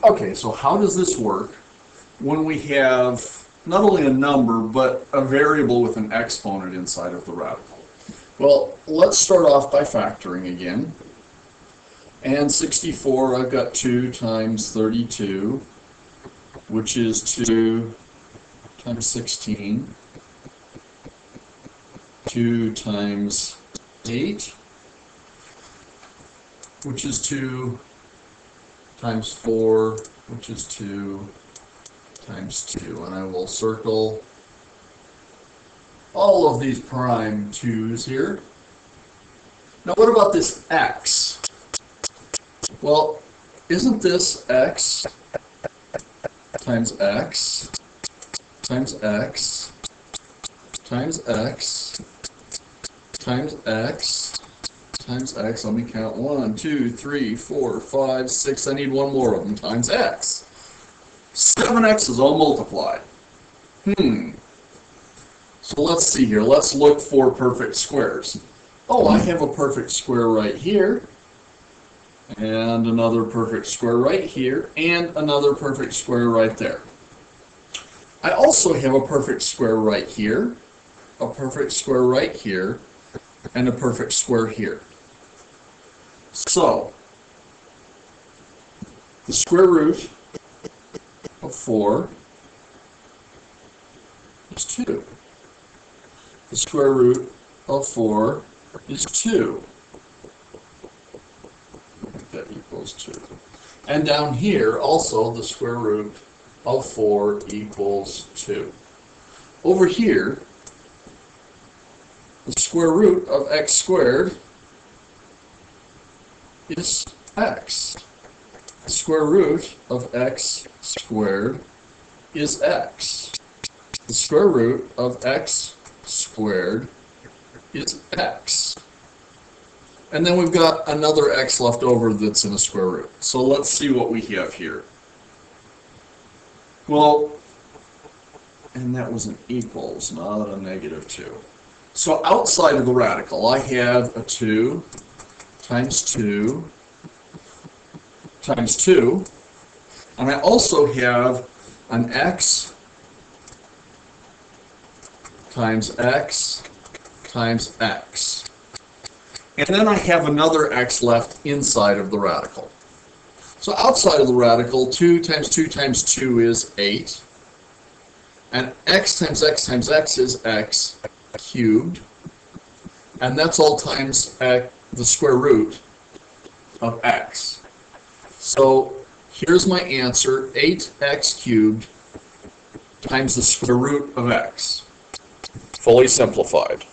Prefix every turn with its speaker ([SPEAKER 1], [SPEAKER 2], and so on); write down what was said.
[SPEAKER 1] Okay, so how does this work when we have not only a number, but a variable with an exponent inside of the radical? Well, let's start off by factoring again. And 64, I've got 2 times 32, which is 2 times 16. 2 times 8, which is 2 times 4, which is 2 times 2. And I will circle all of these prime 2's here. Now what about this x? Well, isn't this x times x times x times x times x times x? Let me count. 1, 2, 3, 4, 5, 6. I need one more of them, times x. 7x is all multiplied. So let's see here. Let's look for perfect squares. Oh, I have a perfect square right here, and another perfect square right here, and another perfect square right there. I also have a perfect square right here, a perfect square right here, and a perfect square here. So, the square root of 4 is 2. The square root of 4 is 2. That equals 2. And down here, also, the square root of 4 equals 2. Over here, the square root of x squared is x. The square root of x squared is x. The square root of x squared is x. And then we've got another x left over that's in a square root. So let's see what we have here. Well, and that was an equals, not a negative 2. So outside of the radical, I have a 2 times 2 times 2, and I also have an x times x times x. And then I have another x left inside of the radical. So outside of the radical, 2 times 2 times 2 is 8. And x times x times x is x cubed. And that's all times the square root of x. So here's my answer, 8x cubed times the square root of x. Fully simplified.